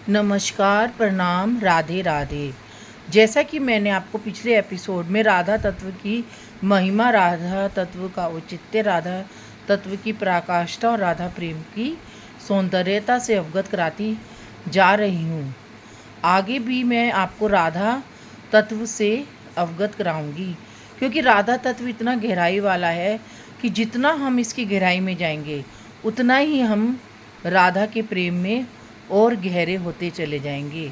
नमस्कार, प्रणाम, राधे राधे। जैसा कि मैंने आपको पिछले एपिसोड में राधा तत्व की महिमा, राधा तत्व का औचित्य, राधा तत्व की पराकाष्ठा और राधा प्रेम की सौंदर्यता से अवगत कराती जा रही हूँ। आगे भी मैं आपको राधा तत्व से अवगत कराऊंगी, क्योंकि राधा तत्व इतना गहराई वाला है कि जितना हम इसकी गहराई में जाएंगे उतना ही हम राधा के प्रेम में और गहरे होते चले जाएंगे।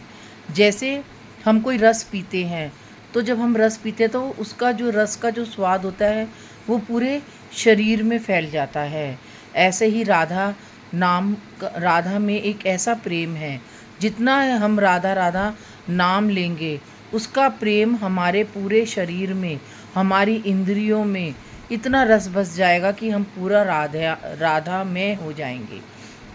जैसे हम कोई रस पीते हैं, तो जब हम रस पीते हैं तो उसका जो रस का जो स्वाद होता है वो पूरे शरीर में फैल जाता है। ऐसे ही राधा में एक ऐसा प्रेम है, जितना हम राधा राधा नाम लेंगे उसका प्रेम हमारे पूरे शरीर में, हमारी इंद्रियों में इतना रस बस जाएगा कि हम पूरा राधा राधा में हो जाएंगे।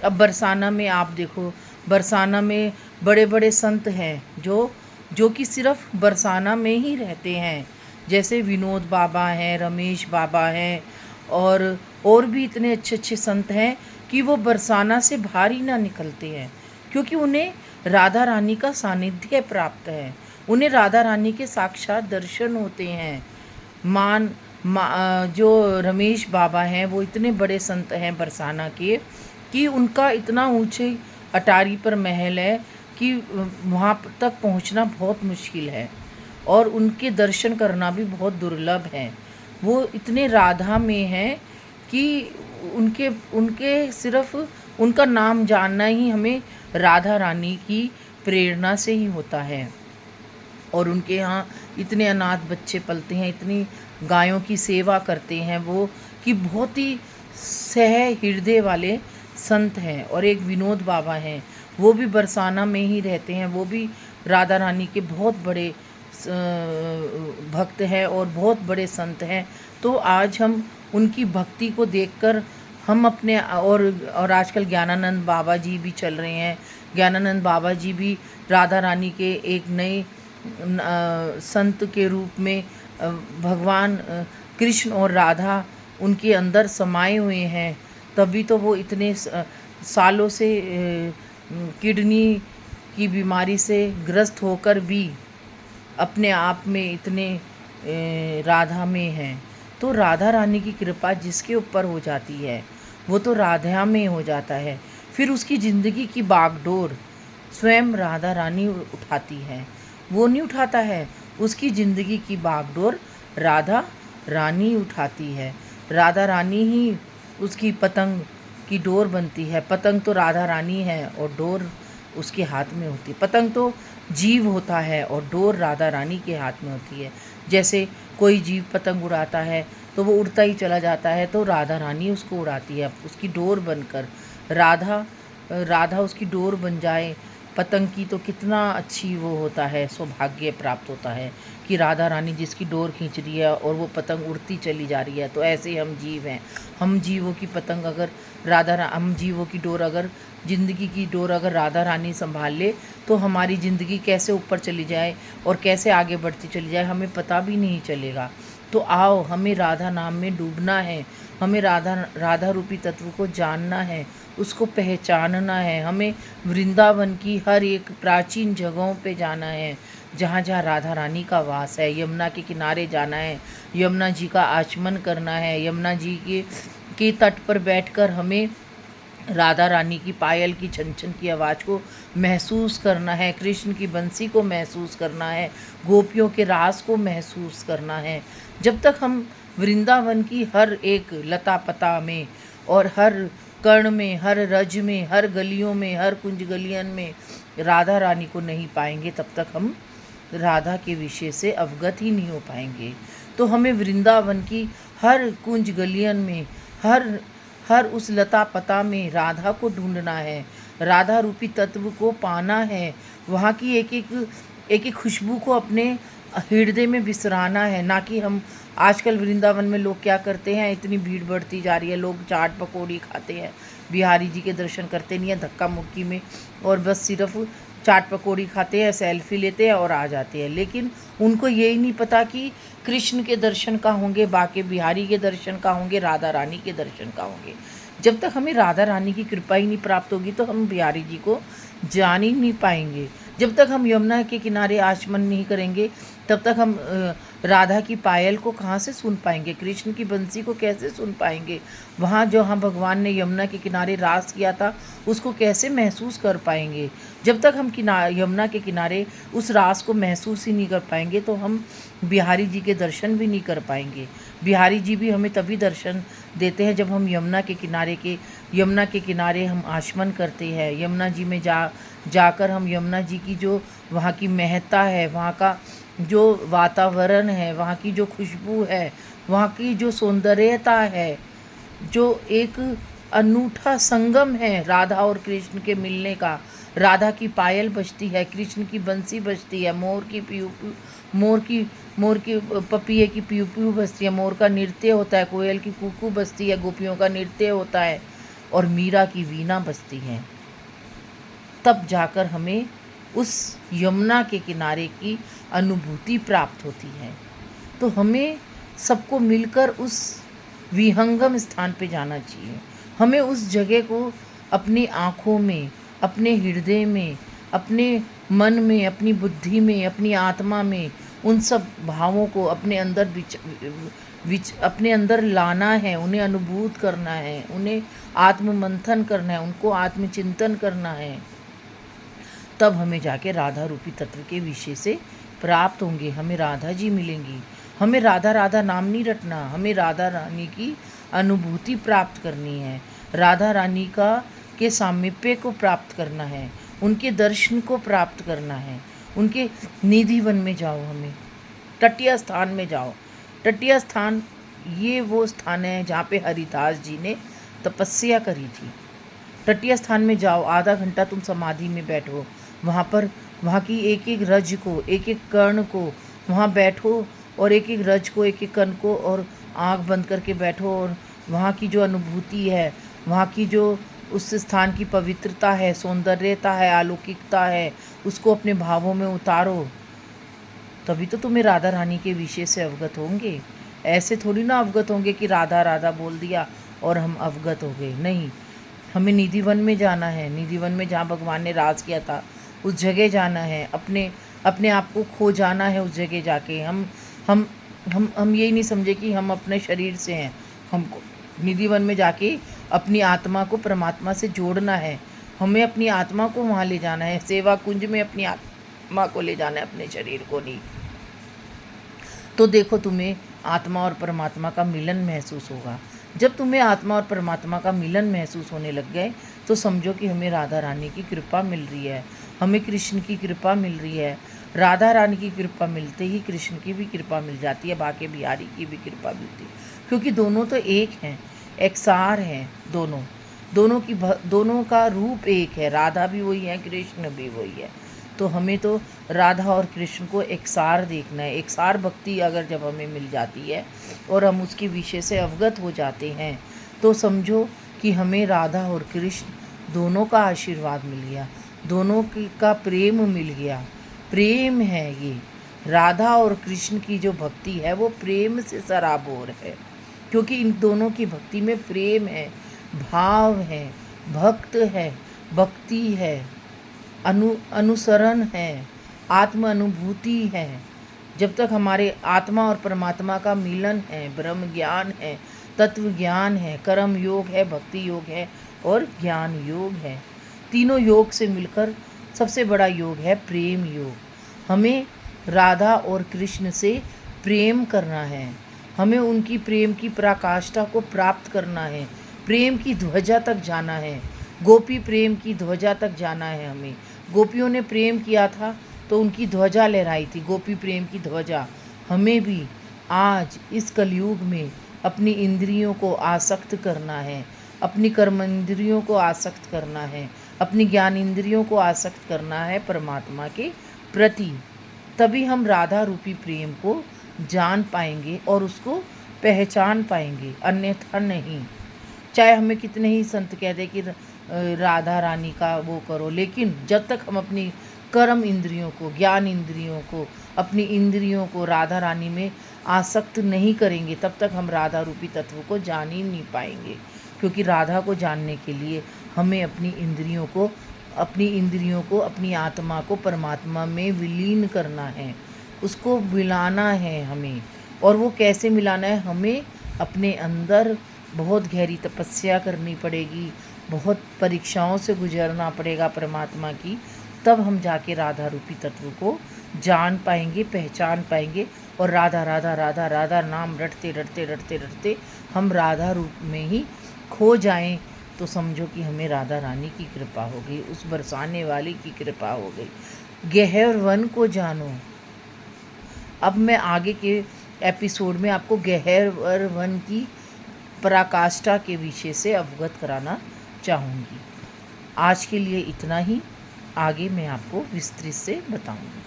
अब बरसाना में आप देखो, बरसाना में बड़े बड़े संत हैं जो कि सिर्फ बरसाना में ही रहते हैं। जैसे विनोद बाबा हैं, रमेश बाबा हैं, और भी इतने अच्छे अच्छे संत हैं कि वो बरसाना से बाहर ही ना निकलते हैं, क्योंकि उन्हें राधा रानी का सानिध्य प्राप्त है। उन्हें राधा रानी के साक्षात दर्शन होते हैं। जो रमेश बाबा हैं वो इतने बड़े संत हैं बरसाना के कि उनका इतना ऊंचे अटारी पर महल है कि वहाँ तक पहुँचना बहुत मुश्किल है, और उनके दर्शन करना भी बहुत दुर्लभ है। वो इतने राधा में हैं कि उनके उनके सिर्फ उनका नाम जानना ही हमें राधा रानी की प्रेरणा से ही होता है। और उनके यहाँ इतने अनाथ बच्चे पलते हैं, इतनी गायों की सेवा करते हैं वो, कि बहुत ही सह हृदय वाले संत हैं। और एक विनोद बाबा हैं, वो भी बरसाना में ही रहते हैं। वो भी राधा रानी के बहुत बड़े भक्त हैं और बहुत बड़े संत हैं। तो आज हम उनकी भक्ति को देखकर हम अपने और आजकल ज्ञानानंद बाबा जी भी चल रहे हैं। ज्ञानानंद बाबा जी भी राधा रानी के एक नए संत के रूप में भगवान कृष्ण और राधा उनके अंदर समाये हुए हैं। तभी तो वो इतने सालों से किडनी की बीमारी से ग्रस्त होकर भी अपने आप में इतने राधा में हैं। तो राधा रानी की कृपा जिसके ऊपर हो जाती है वो तो राधा में हो जाता है। फिर उसकी ज़िंदगी की बागडोर स्वयं राधा रानी उठाती है। वो नहीं उठाता है, उसकी ज़िंदगी की बागडोर राधा रानी उठाती है। राधा रानी ही उसकी पतंग की डोर बनती है। पतंग तो राधा रानी है और डोर उसके हाथ में होती है। पतंग तो जीव होता है और डोर राधा रानी के हाथ में होती है। जैसे कोई जीव पतंग उड़ाता है तो वो उड़ता ही चला जाता है, तो राधा रानी उसको उड़ाती है उसकी डोर बनकर। राधा उसकी डोर बन जाए पतंग की, तो कितना अच्छी वो होता है, सौभाग्य प्राप्त होता है कि राधा रानी जिसकी डोर खींच रही है और वो पतंग उड़ती चली जा रही है। तो ऐसे हम जीव हैं। हम जीवों की पतंग अगर हम जीवों की डोर अगर ज़िंदगी की डोर अगर राधा रानी संभाल ले तो हमारी ज़िंदगी कैसे ऊपर चली जाए और कैसे आगे बढ़ती चली जाए हमें पता भी नहीं चलेगा। तो आओ, हमें राधा नाम में डूबना है, हमें राधा रूपी तत्व को जानना है, उसको पहचानना है। हमें वृंदावन की हर एक प्राचीन जगहों पे जाना है जहाँ जहाँ राधा रानी का वास है। यमुना के किनारे जाना है, यमुना जी का आचमन करना है। यमुना जी के तट पर बैठकर हमें राधा रानी की पायल की छन छन की आवाज़ को महसूस करना है, कृष्ण की बंसी को महसूस करना है, गोपियों के रास को महसूस करना है। जब तक हम वृंदावन की हर एक लता पता में और हर कर्ण में, हर रज में, हर गलियों में, हर कुंज गलियन में राधा रानी को नहीं पाएंगे, तब तक हम राधा के विषय से अवगत ही नहीं हो पाएंगे। तो हमें वृंदावन की हर कुंज गलियन में, हर उस लता पता में राधा को ढूंढना है, राधा रूपी तत्व को पाना है। वहाँ की एक एक खुशबू को अपने हृदय में बिसराना है। ना कि हम आजकल वृंदावन में लोग क्या करते हैं, इतनी भीड़ बढ़ती जा रही है, लोग चाट पकौड़ी खाते हैं, बिहारी जी के दर्शन करते नहीं हैं धक्का मुक्की में, और बस सिर्फ चाट पकौड़ी खाते हैं, सेल्फी लेते हैं और आ जाते हैं। लेकिन उनको यही नहीं पता कि कृष्ण के दर्शन का होंगे, बाके बिहारी के दर्शन का होंगे, राधा रानी के दर्शन का होंगे। जब तक हमें राधा रानी की कृपा ही नहीं प्राप्त होगी तो हम बिहारी जी को जान ही नहीं पाएंगे। जब तक हम यमुना के किनारे आचमन नहीं करेंगे तब तक हम राधा की पायल को कहाँ से सुन पाएंगे, कृष्ण की बंसी को कैसे सुन पाएंगे, वहाँ जो हम भगवान ने यमुना के किनारे रास किया था उसको कैसे महसूस कर पाएंगे। जब तक हम यमुना के किनारे उस रास को महसूस ही नहीं कर पाएंगे तो हम बिहारी जी के दर्शन भी नहीं कर पाएंगे। बिहारी जी भी हमें तभी दर्शन देते हैं जब हम यमुना के किनारे हम आचमन करते हैं। यमुना जी में जाकर हम यमुना जी की जो वहाँ की महत्ता है, वहाँ का जो वातावरण है, वहाँ की जो खुशबू है, वहाँ की जो सौंदर्यता है, जो एक अनूठा संगम है राधा और कृष्ण के मिलने का। राधा की पायल बजती है, कृष्ण की बंसी बजती है, मोर की पपीहे की पीऊ पीऊ बजती है, मोर का नृत्य होता है, कोयल की कूकू बजती है, गोपियों का नृत्य होता है और मीरा की वीणा बजती है। तब जाकर हमें उस यमुना के किनारे की अनुभूति प्राप्त होती है। तो हमें सबको मिलकर उस विहंगम स्थान पे जाना चाहिए। हमें उस जगह को अपनी आँखों में, अपने हृदय में, अपने मन में, अपनी बुद्धि में, अपनी आत्मा में उन सब भावों को अपने अंदर अपने अंदर लाना है, उन्हें अनुभूत करना है, उन्हें आत्ममंथन करना है, उनको आत्मचिंतन करना है। तब हमें जाके राधा रूपी तत्व के विषय से प्राप्त होंगे, हमें राधा जी मिलेंगी। हमें राधा राधा नाम नहीं रटना, हमें राधा रानी की अनुभूति प्राप्त करनी है, राधा रानी के सामीप्य को प्राप्त करना है, उनके दर्शन को प्राप्त करना है। उनके निधि वन में जाओ, हमें तटीय स्थान में जाओ। तटीय स्थान ये वो स्थान है जहाँ पे हरिदास जी ने तपस्या करी थी। तटीय स्थान में जाओ, आधा घंटा तुम समाधि में बैठो, वहाँ की एक एक रज को, एक एक कर्ण को वहाँ बैठो और एक एक रज को, एक एक कर्ण को और आँख बंद करके बैठो और वहाँ की जो अनुभूति है, वहाँ की जो उस स्थान की पवित्रता है, सौंदर्यता है, अलौकिकता है, उसको अपने भावों में उतारो। तभी तो तुम्हें राधा रानी के विषय से अवगत होंगे। ऐसे थोड़ी ना अवगत होंगे कि राधा राधा बोल दिया और हम अवगत हो गए। नहीं, हमें निधि वन में जाना है, निधि वन में जहाँ भगवान ने राज किया था उस जगह जाना है, अपने आप को खो जाना है उस जगह जाके। हम यही नहीं समझे कि हम अपने शरीर से हैं, हमको निधि वन में जाके अपनी आत्मा को परमात्मा से जोड़ना है, हमें अपनी आत्मा को वहाँ ले जाना है, सेवा कुंज में अपनी आत्मा को ले जाना है, अपने शरीर को नहीं। तो देखो, तुम्हें आत्मा और परमात्मा का मिलन महसूस होगा। जब तुम्हें आत्मा और परमात्मा का मिलन महसूस होने लग गए तो समझो कि हमें राधा रानी की कृपा मिल रही है, हमें कृष्ण की कृपा मिल रही है। राधा रानी की कृपा मिलते ही कृष्ण की भी कृपा मिल जाती है, बाके बिहारी की भी कृपा मिलती है, क्योंकि दोनों तो एक हैं, एकसार हैं। दोनों का रूप एक है, राधा भी वही है, कृष्ण भी वही है। तो हमें तो राधा और कृष्ण को एकसार देखना है। एकसार भक्ति अगर जब हमें मिल जाती है और हम उसके विषय से अवगत हो जाते हैं तो समझो कि हमें राधा और कृष्ण दोनों का आशीर्वाद मिल गया, दोनों का प्रेम मिल गया। प्रेम है ये, राधा और कृष्ण की जो भक्ति है वो प्रेम से सराबोर है, क्योंकि इन दोनों की भक्ति में प्रेम है, भाव है, भक्त है, भक्ति है, अनुसरण है, आत्म अनुभूति है। जब तक हमारे आत्मा और परमात्मा का मिलन है, ब्रह्म ज्ञान है, तत्व ज्ञान है, कर्म योग है, भक्ति योग है और ज्ञान योग है, तीनों योग से मिलकर सबसे बड़ा योग है प्रेम योग। हमें राधा और कृष्ण से प्रेम करना है, हमें उनकी प्रेम की पराकाष्ठा को प्राप्त करना है, प्रेम की ध्वजा तक जाना है, गोपी प्रेम की ध्वजा तक जाना है। हमें गोपियों ने प्रेम किया था तो उनकी ध्वजा लहराई थी, गोपी प्रेम की ध्वजा। हमें भी आज इस कलयुग में अपनी इंद्रियों को आसक्त करना है, अपनी कर्म इंद्रियों को आसक्त करना है, अपनी ज्ञान इंद्रियों को आसक्त करना है परमात्मा के प्रति। तभी हम राधा रूपी प्रेम को जान पाएंगे और उसको पहचान पाएंगे, अन्यथा नहीं। चाहे हमें कितने ही संत कह दे कि राधा रानी का वो करो, लेकिन जब तक हम अपनी कर्म इंद्रियों को, ज्ञान इंद्रियों को, अपनी इंद्रियों को राधा रानी में आसक्त नहीं करेंगे तब तक हम राधा रूपी तत्व को जान ही नहीं पाएंगे। क्योंकि राधा को जानने के लिए हमें अपनी इंद्रियों को अपनी इंद्रियों को, अपनी आत्मा को परमात्मा में विलीन करना है, उसको मिलाना है हमें। और वो कैसे मिलाना है? हमें अपने अंदर बहुत गहरी तपस्या करनी पड़ेगी, बहुत परीक्षाओं से गुजरना पड़ेगा परमात्मा की, तब हम जाके राधा रूपी तत्व को जान पाएंगे, पहचान पाएंगे। और राधा राधा राधा राधा नाम रटते रटते रटते रटते हम राधा रूप में ही खो जाएं, तो समझो कि हमें राधा रानी की कृपा हो गई, उस बरसाने वाली की कृपा हो गई। गहर वन को जानो। अब मैं आगे के एपिसोड में आपको गहर वन की पराकाष्ठा के विषय से अवगत कराना चाहूँगी। आज के लिए इतना ही, आगे मैं आपको विस्तृत से बताऊँगी।